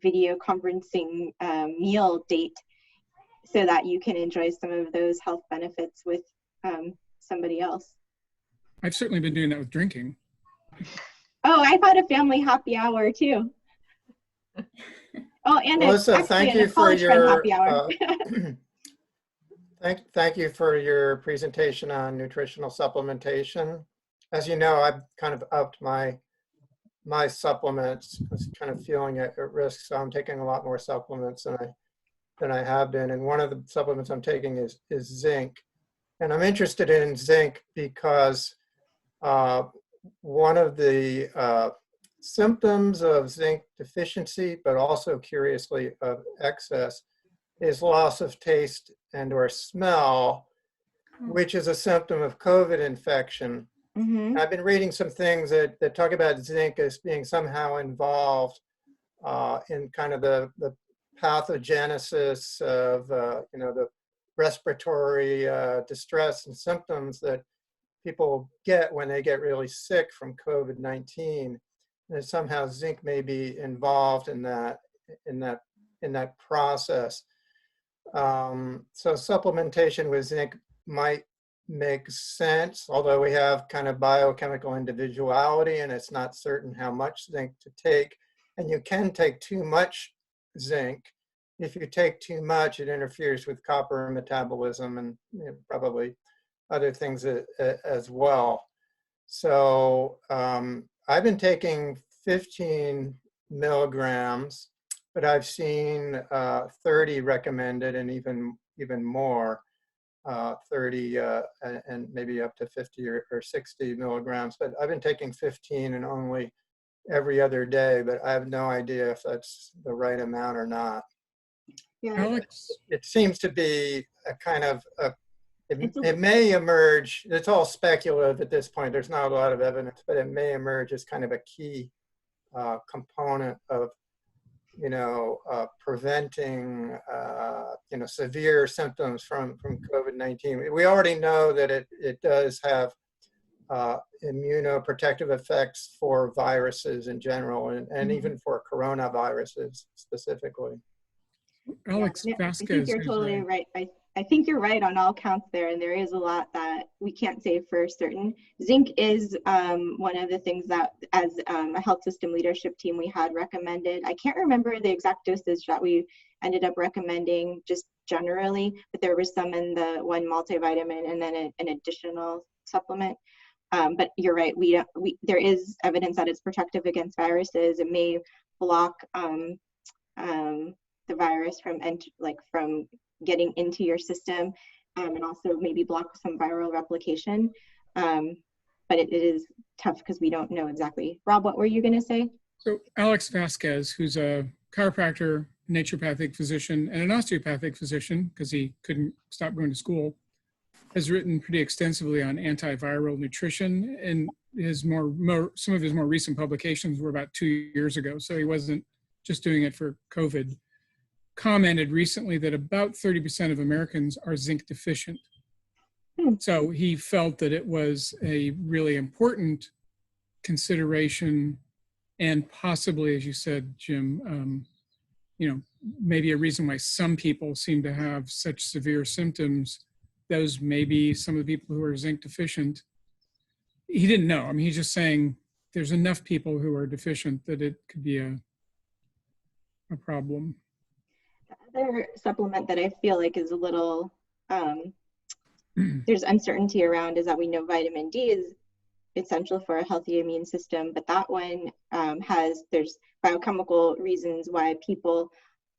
video conferencing meal date, so that you can enjoy some of those health benefits with somebody else. I've certainly been doing that with drinking. Oh, I've had a family happy hour too. Oh, and Melissa, thank you for your happy hour. thank you for your presentation on nutritional supplementation. As you know, I've kind of upped my supplements. I was kind of feeling at risk, so I'm taking a lot more supplements than I have been. And one of the supplements I'm taking is zinc. And I'm interested in zinc because one of the symptoms of zinc deficiency, but also curiously of excess, is loss of taste and or smell, which is a symptom of COVID infection. Mm-hmm. I've been reading some things that talk about zinc as being somehow involved in kind of the pathogenesis of the respiratory distress and symptoms that people get when they get really sick from COVID-19, and somehow zinc may be involved in that process. So supplementation with zinc might make sense, although we have kind of biochemical individuality, and it's not certain how much zinc to take. And you can take too much zinc. If you take too much, it interferes with copper metabolism and probably other things as well. So I've been taking 15 milligrams, but I've seen 30 recommended, and even more, 30 and maybe up to 50 or 60 milligrams. But I've been taking 15 and only every other day, but I have no idea if that's the right amount or not. Yeah. Alex? It seems to be a kind of, it may emerge, it's all speculative at this point, there's not a lot of evidence, but it may emerge as kind of a key component of, preventing, severe symptoms from COVID-19. We already know that it does have immunoprotective effects for viruses in general, and even for coronaviruses specifically. Alex Vasquez. I think you're totally right. I think you're right on all counts there, and there is a lot that we can't say for certain. Zinc is one of the things that, as a health system leadership team, we had recommended. I can't remember the exact dosage that we ended up recommending just generally, but there was some in the one multivitamin and then an additional supplement. But you're right. There is evidence that it's protective against viruses. It may block the virus from getting into your system, and also maybe block some viral replication. But it is tough because we don't know exactly. Rob, what were you going to say? So Alex Vasquez, who's a chiropractor, naturopathic physician, and an osteopathic physician, because he couldn't stop going to school, has written pretty extensively on antiviral nutrition, and some of his more recent publications were about 2 years ago. So he wasn't just doing it for COVID. commented recently that about 30% of Americans are zinc deficient. So he felt that it was a really important consideration and possibly, as you said, Jim, maybe a reason why some people seem to have such severe symptoms. Those may be some of the people who are zinc deficient. He didn't know. I mean, he's just saying there's enough people who are deficient that it could be a problem. The other supplement that I feel like is a little, there's uncertainty around is that we know vitamin D is essential for a healthy immune system, but that one there's biochemical reasons why people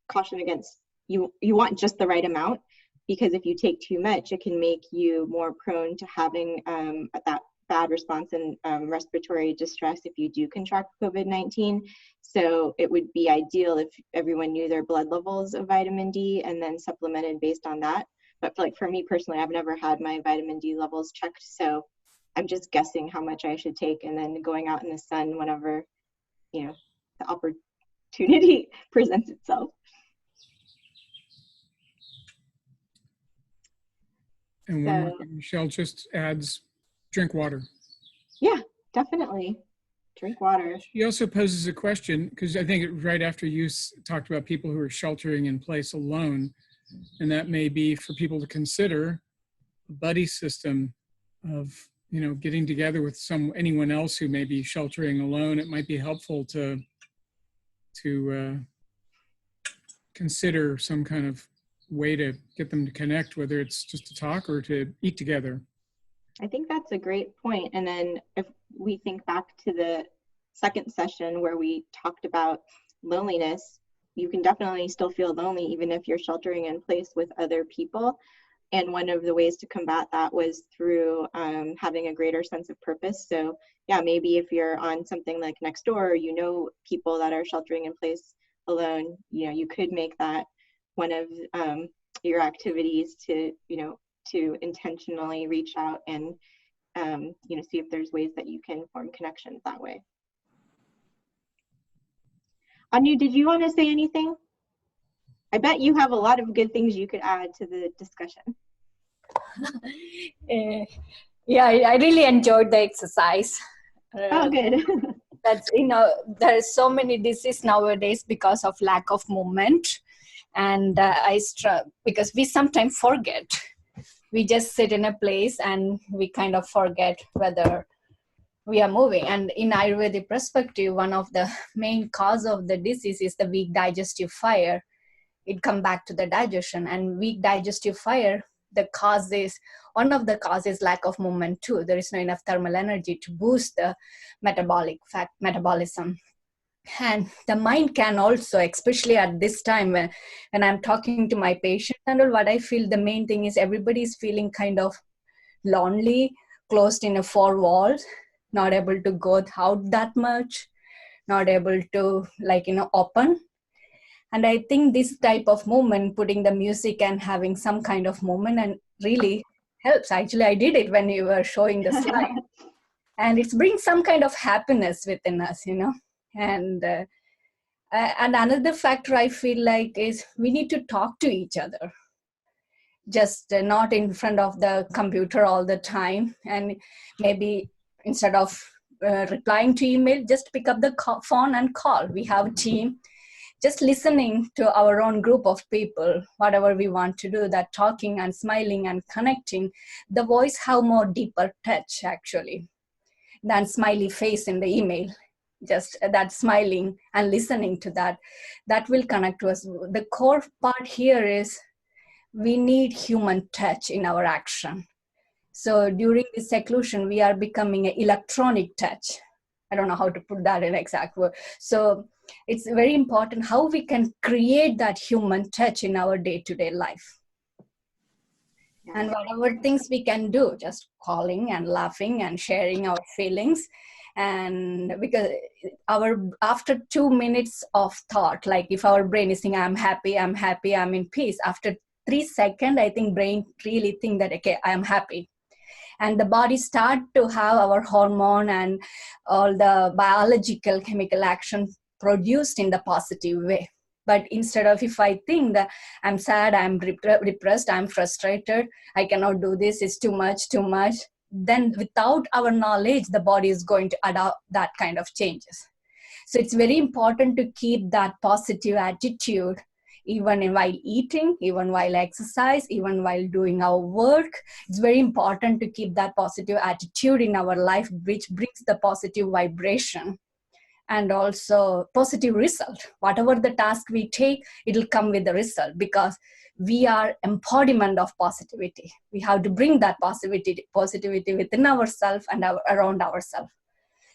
caution against, you want just the right amount, because if you take too much, it can make you more prone to having that bad response and respiratory distress if you do contract COVID-19. So it would be ideal if everyone knew their blood levels of vitamin D and then supplemented based on that. But for me personally, I've never had my vitamin D levels checked, so I'm just guessing how much I should take and then going out in the sun whenever, the opportunity presents itself. And one more thing, Michelle just adds, drink water. Yeah, definitely. Drink water. She also poses a question, because I think right after you talked about people who are sheltering in place alone, and that may be for people to consider a buddy system of, getting together with anyone else who may be sheltering alone. It might be helpful to consider some kind of way to get them to connect, whether it's just to talk or to eat together. I think that's a great point. And then if we think back to the second session where we talked about loneliness, you can definitely still feel lonely even if you're sheltering in place with other people. And one of the ways to combat that was through having a greater sense of purpose. So yeah, maybe if you're on something like Nextdoor, people that are sheltering in place alone, you could make that one of your activities to intentionally reach out and see if there's ways that you can form connections that way. Anu, did you want to say anything? I bet you have a lot of good things you could add to the discussion. Yeah, I really enjoyed the exercise. Oh, good. That's, there are so many diseases nowadays because of lack of movement. And because we sometimes forget. We just sit in a place and we kind of forget whether we are moving. And in Ayurvedic perspective, one of the main cause of the disease is the weak digestive fire. It comes back to the digestion, and weak digestive fire, one of the causes lack of movement too. There is not enough thermal energy to boost the metabolism. And the mind can also, especially at this time when I'm talking to my patients and all, what I feel the main thing is everybody is feeling kind of lonely, closed in a four walls, not able to go out that much, not able to open. And I think this type of movement, putting the music and having some kind of movement, and really helps. Actually, I did it when you were showing the slide. And it brings some kind of happiness within us, And another factor I feel like is we need to talk to each other. Just not in front of the computer all the time. And maybe instead of replying to email, just pick up the phone and call. We have a team. Just listening to our own group of people, whatever we want to do, that talking and smiling and connecting, the voice have more deeper touch actually than smiley face in the email. Just that smiling and listening to that will connect to us. The core part here is we need human touch in our action. So during this seclusion, we are becoming an electronic touch. I don't know how to put that in exact word. So it's very important how we can create that human touch in our day-to-day life. Yeah. And whatever things we can do, just calling and laughing and sharing our feelings. And because after 2 minutes of thought, like if our brain is saying, I'm happy, I'm in peace, after 3 seconds, I think brain really think that, okay, I am happy. And the body start to have our hormone and all the biological chemical action produced in the positive way. But instead of, if I think that I'm sad, I'm repressed, I'm frustrated, I cannot do this, it's too much, then without our knowledge, the body is going to adopt that kind of changes. So it's very important to keep that positive attitude, even while eating, even while exercise, even while doing our work. It's very important to keep that positive attitude in our life, which brings the positive vibration and also positive result. Whatever the task we take, it'll come with the result, because we are embodiment of positivity. We have to bring that positivity within ourselves and around ourselves.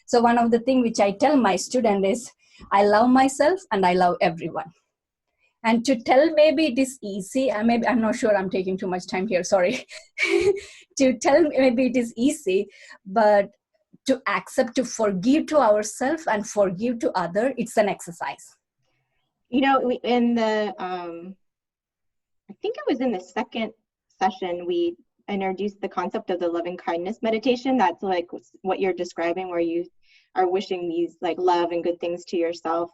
So one of the things which I tell my student is, I love myself and I love everyone. And to tell, maybe it is easy, maybe I'm not sure, I'm taking too much time here, sorry. To tell, maybe it is easy, but to accept, to forgive to ourselves and forgive to other, it's an exercise. You know, in the, I think it was in the second session, we introduced the concept of the loving kindness meditation. That's like what you're describing, where you are wishing these like love and good things to yourself,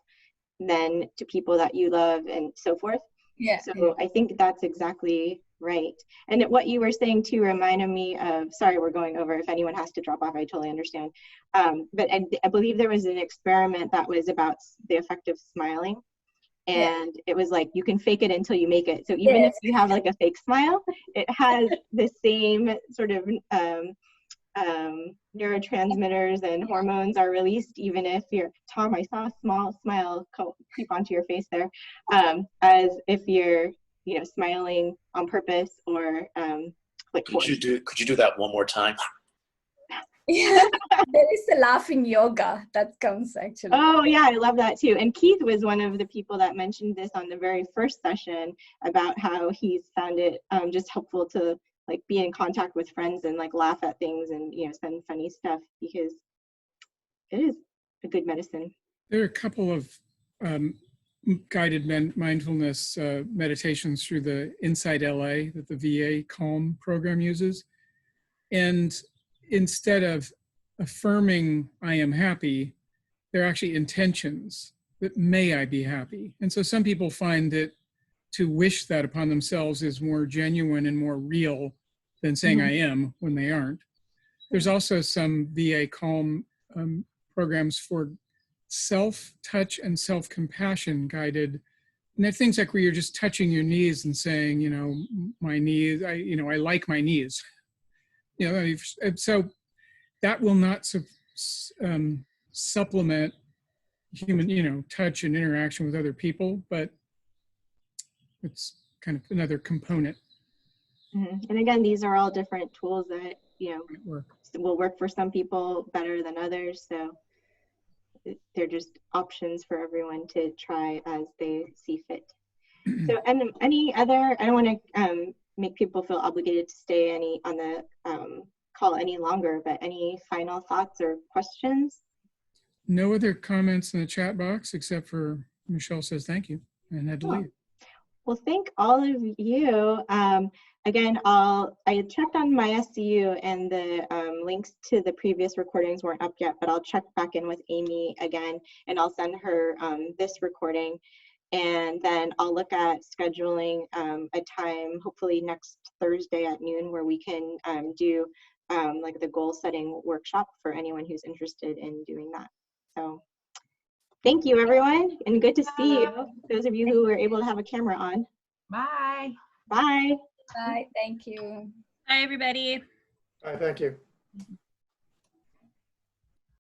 then to people that you love and so forth. Yeah. So I think that's exactly right. And what you were saying too reminded me of, sorry, we're going over, if anyone has to drop off, I totally understand. But I believe there was an experiment that was about the effect of smiling. And it was like, you can fake it until you make it. So even if you have like a fake smile, it has the same sort of neurotransmitters and hormones are released, even if you're, Tom, I saw a small smile creep onto your face there, as if you're, you know, smiling on purpose or like could you do that one more time? Yeah, there is a laughing yoga that comes actually. Oh yeah, I love that too. And Keith was one of the people that mentioned this on the very first session about how he's found it just helpful to like be in contact with friends and like laugh at things and, you know, send funny stuff, because it is a good medicine. There are a couple of guided mindfulness meditations through the Inside LA that the VA Calm program uses. And instead of affirming I am happy, they're actually intentions that may I be happy. And so some people find that to wish that upon themselves is more genuine and more real than saying I am when they aren't. There's also some VA Calm programs for self-touch and self-compassion guided. And they're things like where you're just touching your knees and saying, you know, my knees, I like my knees. You know, so that will not supplement human, you know, touch and interaction with other people, but it's kind of another component. And again, these are all different tools that, you know, will work for some people better than others. So they're just options for everyone to try as they see fit. So, and any other, I don't want to make people feel obligated to stay on the call any longer, but any final thoughts or questions? No other comments in the chat box except for Michelle says thank you and had to leave. Well, thank all of you. Again, I checked on my SCU and the links to the previous recordings weren't up yet, but I'll check back in with Amy again and I'll send her this recording. And then I'll look at scheduling a time, hopefully next Thursday at noon, where we can do like the goal setting workshop for anyone who's interested in doing that. So thank you, everyone, and good to see you. Those of you who were able to have a camera on. Bye. Bye. Bye. Thank you. Bye, everybody. Bye. Thank you.